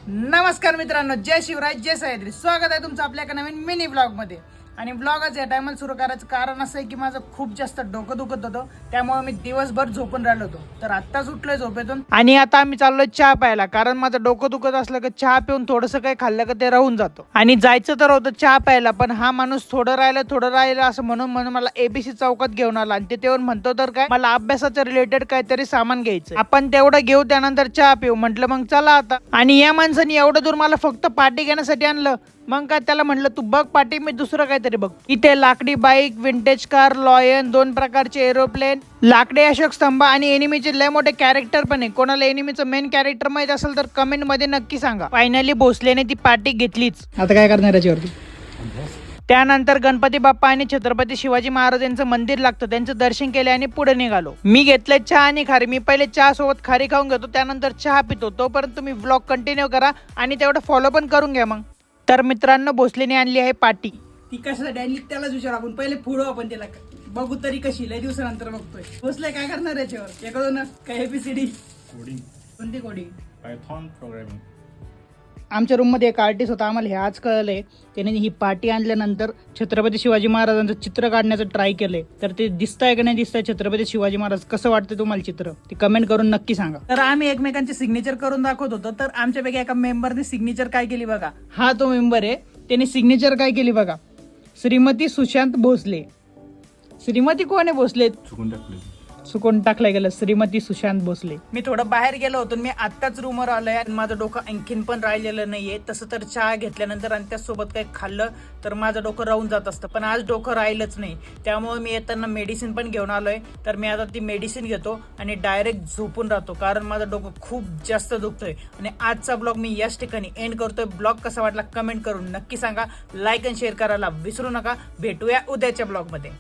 नमस्कार मित्रांनो, जय शिवराज, जय सह्याद्री. स्वागत आहे तुमचं आपल्या एका नवीन मिनी ब्लॉग मध्ये. आणि ब्लॉगच या टायमाला सुरू करायचं कारण असं आहे की माझं खूप जास्त डोकं दुखत होतं, त्यामुळे मी दिवसभर झोपून राहिलो होतो. तर आत्ताच उठलोय झोपेतून आणि आता आम्ही चाललोय चहा प्यायला, कारण माझं डोकं दुखत असलं की चहा पिऊन थोडंसं काही खाल्लं का ते राहून जातो. आणि जायचं तर होतं चहा प्यायला, पण हा माणूस थोडं राहिलं असं म्हणून मला एबीसी चौकात घेऊन आला. आणि ते म्हणतो तर काय, मला अभ्यासाच्या रिलेटेड काहीतरी सामान घ्यायचं, आपण तेवढं घेऊ, त्यानंतर चहा पिऊ. म्हटलं मग चला आता. आणि या माणसाने एवढं दूर मला फक्त पार्टी घेण्यासाठी आणलं. मग काय त्याला म्हटलं तू बघ पार्टी, मी दुसरं काहीतरी बघ. इथे लाकडी बाईक, विंटेज कार, लॉयन, 2 प्रकारचे एरोप्लेन, लाकडी अशोक स्तंभ आणि एनिमीचे लय मोठे कॅरेक्टर पण आहे. कोणाला एनिमीचं मेन कॅरेक्टर माहित असेल तर कमेंट मध्ये नक्की सांगा. फायनली भोसलेने ती पार्टी घेतलीच. आता काय करणार याच्यावरती? त्यानंतर गणपती बाप्पा आणि छत्रपती शिवाजी महाराज यांचं मंदिर लागतं, त्यांचं दर्शन केले आणि पुढे निघालो. मी घेतलंय चहा आणि खारी. मी पहिले चहा सोबत खारी खाऊन घेतो, त्यानंतर चहा पितो. तोपर्यंत तुम्ही ब्लॉग कंटिन्यू करा आणि तेवढं फॉलो पण करून घ्या. मग तर मित्रांनो, भोसलेने आणली आहे पार्टी. ती कशासाठी आणली त्यालाच विचार, आपण पहिले पुढं आपण त्याला बघू तरी कशी. लय दिवसानंतर बघतोय. भोसले काय करणार याच्यावर? एखादं काय एबीसीडी कोडिंग. कोणती कोडिंग? Python programming. आमच्या रूममध्ये एक आर्टिस्ट होता, आम्हाला हे आज कळलंय. त्याने ही पार्टी आणल्यानंतर छत्रपती शिवाजी महाराजांचं चित्र काढण्याचं ट्राय केलंय. तर ते दिसतंय का नाही दिसतंय छत्रपती शिवाजी महाराज? कसं वाटतं तुम्हाला चित्र? ते कमेंट करून नक्की सांगा. तर आम्ही एकमेकांचे सिग्नेचर करून दाखवत होतो. तर आमच्यापैकी एका मेंबरने सिग्नेचर काय केली बघा. हा तो मेंबर आहे. त्याने सिग्नेचर काय केली बघा, श्रीमती सुशांत भोसले. श्रीमती कोण आहे? भोसले चुकून टाकलं गेलं, श्रीमती सुशांत भोसले. मी थोडं बाहेर गेलो होतो, मी आत्ताच रूमवर आलोय. माझं डोकं आणखीन पण राहिलेलं नाहीये. तसं तर चहा घेतल्यानंतर आणि त्यासोबत काही खाल्लं तर माझं डोकं राहून जात असतं, पण आज डोकं राहिलंच नाही. त्यामुळे मी येताना मेडिसिन पण घेऊन आलोय. तर मी आता ती मेडिसिन घेतो आणि डायरेक्ट झोपून राहतो, कारण माझं डोकं खूप जास्त दुखतोय. आणि आजचा ब्लॉग मी याच ठिकाणी एंड करतोय. ब्लॉग कसा वाटला कमेंट करून नक्की सांगा. लाईक आणि शेअर करायला विसरू नका. भेटूया उद्याच्या ब्लॉग मध्ये.